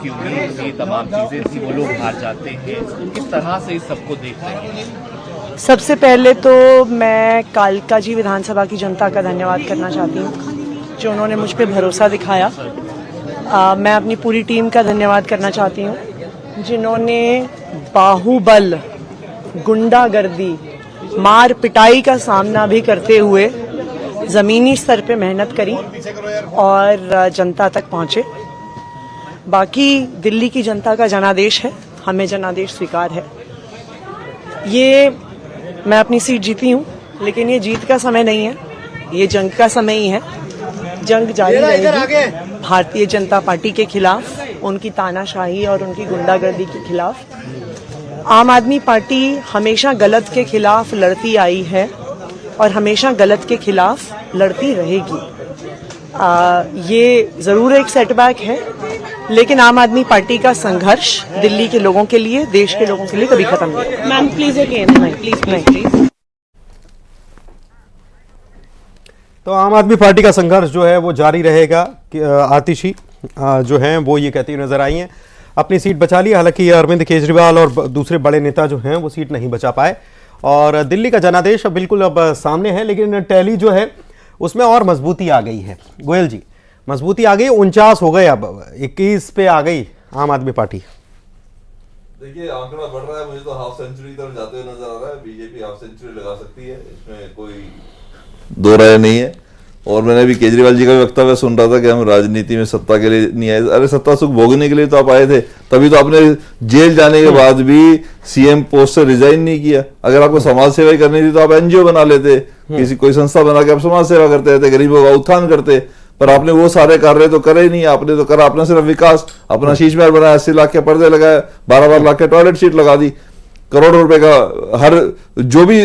की उम्मीद थी, तमाम चीजें थी, वो लोग हार जाते हैं। किस तरह से इस सबको देख रहे हैं? सबसे पहले तो मैं कालकाजी विधानसभा की जनता का धन्यवाद करना चाहती हूँ जो उन्होंने मुझ पर भरोसा दिखाया। मैं अपनी पूरी टीम का धन्यवाद करना चाहती हूँ जिन्होंने बाहुबल, गुंडागर्दी, मार पिटाई का सामना भी करते हुए ज़मीनी स्तर पे मेहनत करी और जनता तक पहुँचे। बाकी दिल्ली की जनता का जनादेश है, हमें जनादेश स्वीकार है। ये मैं अपनी सीट जीती हूँ, लेकिन ये जीत का समय नहीं है, ये जंग का समय ही है। जंग जारी रहेगी भारतीय जनता पार्टी के खिलाफ, उनकी तानाशाही और उनकी गुंडागर्दी के खिलाफ। आम आदमी पार्टी हमेशा गलत के खिलाफ लड़ती आई है और हमेशा गलत के खिलाफ लड़ती रहेगी। ये ज़रूर एक सेटबैक है, लेकिन आम आदमी पार्टी का संघर्ष दिल्ली के लोगों के लिए, देश के लोगों के लिए कभी खत्म नहीं। Ma'am please again, please. तो आम आदमी पार्टी का संघर्ष जो है वो जारी रहेगा। आतिशी जो हैं वो ये कहती हुई नजर आई हैं अपनी सीट बचा ली। हालांकि अरविंद केजरीवाल और दूसरे बड़े नेता जो हैं वो सीट नहीं बचा पाए और दिल्ली का जनादेश बिल्कुल अब सामने है, लेकिन टैली जो है उसमें और मजबूती आ गई है। गोयल जी, मजबूती आ गई, 49 हो गए, अब 21 पे आ गई आम आदमी पार्टी। देखिए आंकड़ा बढ़ रहा है, मुझे तो हाफ सेंचुरी तरफ जाते हुए नजर आ रहा है। बीजेपी हाफ सेंचुरी लगा सकती है, इसमें कोई दो राय नहीं है। और मैंने भी केजरीवाल जी का वक्तव्य सुन रहा था कि हम राजनीति में सत्ता के लिए नहीं आए। अरे सत्ता सुख भोगने के लिए तो आप आए थे, तभी तो आपने जेल जाने के बाद भी सीएम पोस्ट से रिजाइन नहीं किया। अगर आपको समाज सेवा ही करनी थी तो आप एनजीओ बना लेते, किसी कोई संस्था बना के आप समाज सेवा करते रहते, गरीबों का उत्थान करते। पर आपने वो सारे कार्य तो करे ही नहीं। आपने तो करा अपना सिर्फ विकास, अपना शीश महल बनाया, 80 लाख के पर्दे लगाए, 12 लाख के टॉयलेट सीट लगा दी, करोड़ों रुपए का हर जो भी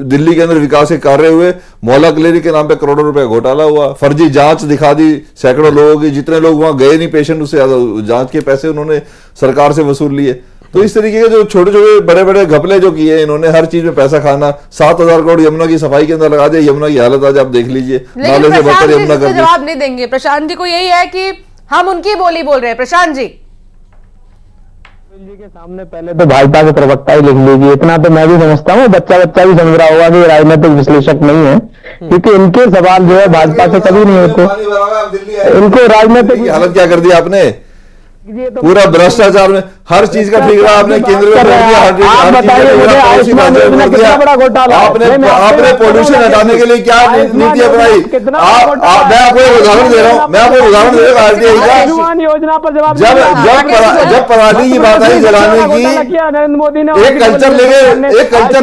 दिल्ली के अंदर विकास के कार्य हुए, मोहल्ला क्लिनिक के नाम पे करोड़ों रुपए घोटाला हुआ, फर्जी जांच दिखा दी सैकड़ों लोगों की, जितने लोग वहां गए नहीं पेशेंट उससे ज्यादा जांच के पैसे उन्होंने सरकार से वसूल लिए। तो इस तरीके के जो छोटे छोटे बड़े बड़े घपले जो किए इन्होंने, हर चीज में पैसा खाना, 7,000 करोड़ यमुना की सफाई के अंदर लगा दिया। यमुना की हालत आज आप देख लीजिए, नाले से बदतर यमुना कर दी। जवाब नहीं देंगे प्रशांत जी को, यही है कि हम उनकी बोली बोल रहे हैं। प्रशांत जी के सामने पहले तो भाजपा के प्रवक्ता ही लिख लीजिए, इतना तो मैं भी समझता हूँ, बच्चा भी समझ रहा होगा कि राजनीतिक विश्लेषक नहीं है, क्योंकि इनके सवाल जो है भाजपा से कभी नहीं होते। इनको राजनीतिक हालत क्या कर दी आपने, पूरा भ्रष्टाचार में हर चीज का ठेका आपने केंद्र में आपने पोल्यूशन हटाने के लिए क्या नीति अपनाई। मैं आपको एक उदाहरण दे रहा हूँ, मैं आपको उदाहरण दे रहा हूँ आरटीआई का। योजना पर जवाब जब पराली की बात आई जलाने की, नरेंद्र मोदी ने एक कल्चर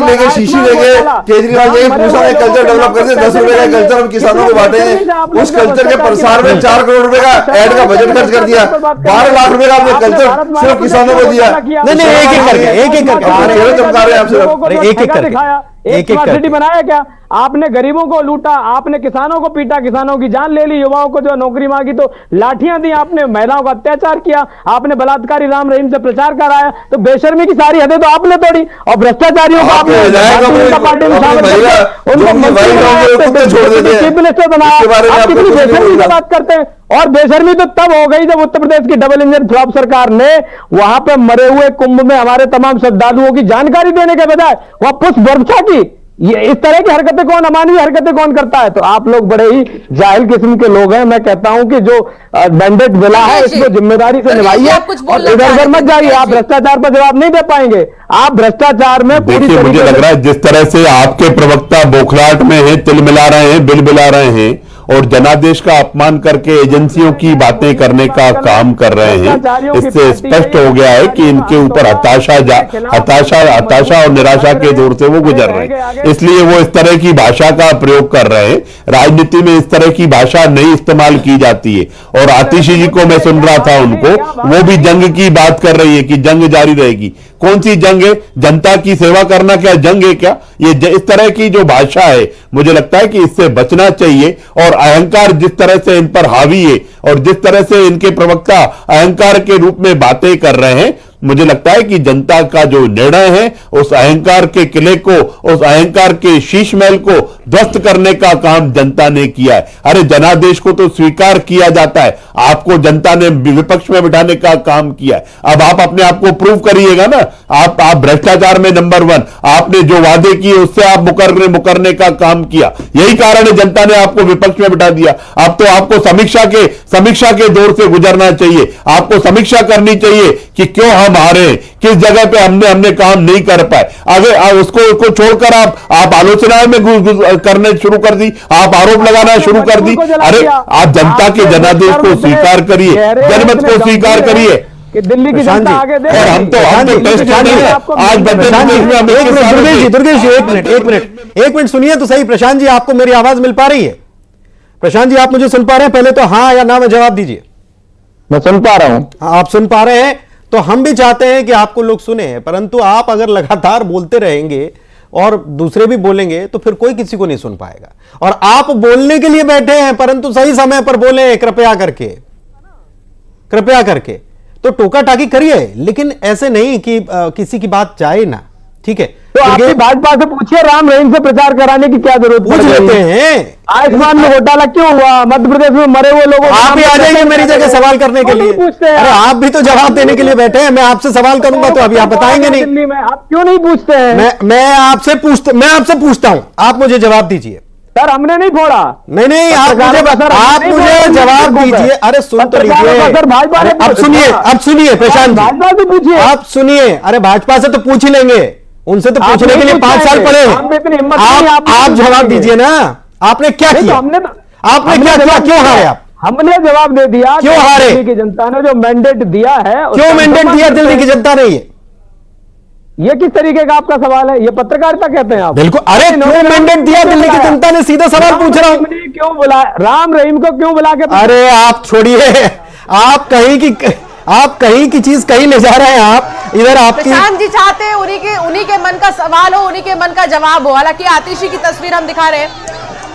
लेके शीशी लेके केजरीवाल जी पूछा एक कल्चर डेवलप कर दे, 10 रुपए का कल्चर हम किसानों को बांटेंगे। उस कल्चर के प्रसार में 4 करोड़ रुपए का एड का बजट खर्च कर दिया, 12 लाख रुपए का आपने कल्चर सिर्फ किसानों को दिया। नहीं एक एक करके चमका रहे हैं आप सिर्फ, एक सिटी बनाया क्या आपने? गरीबों को लूटा आपने, किसानों को पीटा, किसानों की जान ले ली, युवाओं को जो नौकरी मांगी तो लाठियां दी आपने, महिलाओं का अत्याचार किया आपने, बलात्कारी राम रहीम से प्रचार कराया, तो बेशर्मी की सारी हदें तो आपने तोड़ी और भ्रष्टाचारियों को आपने पार्टी में चीफ मिनिस्टर बनाया। आप कितनी बेशर्मी की बात करते हैं? और बेशर्मी तो तब हो गई जब उत्तर प्रदेश की डबल इंजन फ्लॉप सरकार ने वहां पे मरे हुए कुंभ में हमारे तमाम श्रद्धालुओं की जानकारी देने के बजाय वहां पुष्प वर्षा की। ये इस तरह की हरकतें कौन, अमानवीय हरकतें कौन करता है? तो आप लोग बड़े ही जाहिल किस्म के लोग हैं। मैं कहता हूं कि जो मैंडेट मिला है इसको जिम्मेदारी से निभाइए और इधर उधर मत जाइए। आप भ्रष्टाचार पर जवाब नहीं दे पाएंगे। आप भ्रष्टाचार में देखिए, मुझे लग रहा है जिस तरह से आपके प्रवक्ता बौखलाहट में हैं, तिल मिला रहे हैं, बिल बिला रहे हैं और जनादेश का अपमान करके एजेंसियों की बातें करने का काम कर रहे हैं, इससे स्पष्ट हो गया है कि इनके ऊपर हताशा और निराशा के दौर से वो गुजर रहे हैं, इसलिए वो इस तरह की भाषा का प्रयोग कर रहे हैं। राजनीति में इस तरह की भाषा नहीं इस्तेमाल की जाती है। और आतिशी जी को मैं सुन रहा था, उनको वो भी जंग की बात कर रही है कि जंग जारी रहेगी। कौन सी जंग है? जनता की सेवा करना क्या जंग है क्या? ये इस तरह की जो भाषा है, मुझे लगता है कि इससे बचना चाहिए। और अहंकार जिस तरह से इन पर हावी है और जिस तरह से इनके प्रवक्ता अहंकार के रूप में बातें कर रहे हैं, मुझे लगता है कि जनता का जो निर्णय है उस अहंकार के किले को, उस अहंकार के शीश महल को ध्वस्त करने का काम जनता ने किया है। अरे जनादेश को तो स्वीकार किया जाता है, आपको जनता ने विपक्ष में बिठाने का काम किया है। अब आप अपने आप को प्रूव करिएगा ना। आप भ्रष्टाचार में नंबर 1, आपने जो वादे किए उससे आप मुकरने का काम किया, यही कारण है जनता ने आपको विपक्ष में बिठा दिया। अब तो आपको समीक्षा के दौर से गुजरना चाहिए। आपको समीक्षा करनी चाहिए कि क्यों हम हारे, किस जगह पे हमने काम नहीं कर पाए। आगे उसको छोड़कर आप आलोचनाएं में करने शुरू कर दी, आप आरोप लगाना शुरू कर दी। अरे आप जनता के जनादेश को स्वीकार करिए, जनमत को स्वीकार करिए कि दिल्ली की जनता आगे दे। और हम तो टेस्ट आज दुर्गेश जी एक मिनट सुनिए तो सही। प्रशांत जी, आपको मेरी आवाज मिल पा रही है? प्रशांत जी, आप मुझे सुन पा रहे हैं? पहले तो हाँ या ना में जवाब दीजिए। मैं सुन पा रहा हूं। आप सुन पा रहे हैं तो हम भी चाहते हैं कि आपको लोग सुने, परंतु आप अगर लगातार बोलते रहेंगे और दूसरे भी बोलेंगे तो फिर कोई किसी को नहीं सुन पाएगा। और आप बोलने के लिए बैठे हैं, परंतु सही समय पर बोले, कृपया करके तो टोका टाकी करिए, लेकिन ऐसे नहीं कि किसी की बात जाए ना। ठीक है, तो आपकी भाजपा से पूछिए, राम रहीम से प्रचार कराने की क्या जरूरत? पूछ लेते हैं। आयुष्मान में घोटाला क्यों हुआ? मध्य प्रदेश में मरे हुए लोगों आप भी आ जाइए मेरी जगह सवाल करने के लिए। पूछते हैं? अरे आप भी तो जवाब देने के लिए बैठे हैं। मैं आपसे सवाल करूंगा तो अभी आप बताएंगे नहीं। दिल्ली में आप क्यों नहीं पूछते हैं? मैं आपसे पूछता हूं, आप मुझे जवाब दीजिए। सर हमने नहीं फोड़ा। नहीं, आप मुझे जवाब दीजिए। अरे सुन तो लीजिए। अब सुनिए प्रशांत जी, भाजपा से पूछिए। आप सुनिए। अरे भाजपा से तो पूछ ही लेंगे, उनसे तो पूछने के लिए 5 साल पड़े। आप जवाब दीजिए ना, आपने क्या किया? आपने क्या किया? क्यों हारे आप? हमने जवाब दे दिया। क्यों हारे? दिल्ली की जनता ने जो मैंडेट दिया है, क्यों मैंडेट दिया दिल्ली की जनता ने? ये किस तरीके का आपका सवाल है? ये पत्रकारिता कहते हैं आप? बिल्कुल। अरे क्यों मैंडेट दिया दिल्ली की जनता ने? सीधा सवाल पूछ रहा हूं। क्यों बुला राम रहीम को क्यों बुला के? अरे आप छोड़िए, आप कहीं की चीज कहीं ले जा रहे हैं। आप इधर आपकी प्रशांत जी चाहते हैं उन्हीं के मन का सवाल हो, उन्हीं के मन का जवाब हो। हालांकि आतिशी की तस्वीर हम दिखा रहे हैं,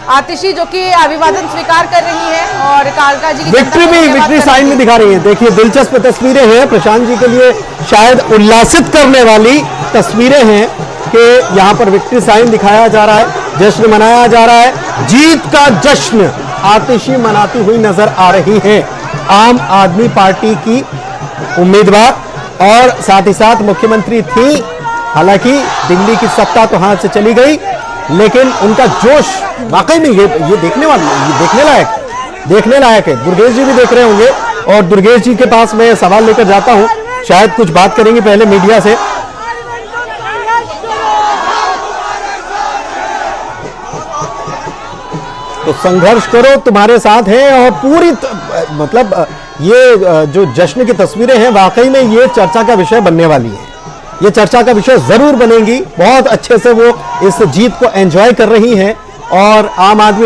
आतिशी जो कि अभिवादन स्वीकार कर रही है और कालका जी की विक्ट्री साइन भी दिखा रही है। देखिए दिलचस्प तस्वीरें हैं, प्रशांत जी के लिए शायद उल्लासित करने वाली तस्वीरें हैं कि यहां पर विक्ट्री साइन दिखाया जा रहा है, जश्न मनाया जा रहा है। जीत का जश्न आतिशी मनाती हुई नजर आ रही है आम आदमी पार्टी की उम्मीदवार, और साथ ही साथ मुख्यमंत्री थी। हालांकि दिल्ली की सत्ता तो हाथ से चली गई, लेकिन उनका जोश वाकई में ये देखने लायक है। दुर्गेश जी भी देख रहे होंगे, और दुर्गेश जी के पास मैं सवाल लेकर जाता हूं, शायद कुछ बात करेंगे पहले मीडिया से। तो संघर्ष करो, तुम्हारे साथ हैं। और पूरी मतलब ये जो जश्न की तस्वीरें हैं, वाकई में ये चर्चा का विषय बनने वाली है। ये चर्चा का विषय जरूर बनेगी। बहुत अच्छे से वो इस जीत को एंजॉय कर रही हैं, और आम आदमी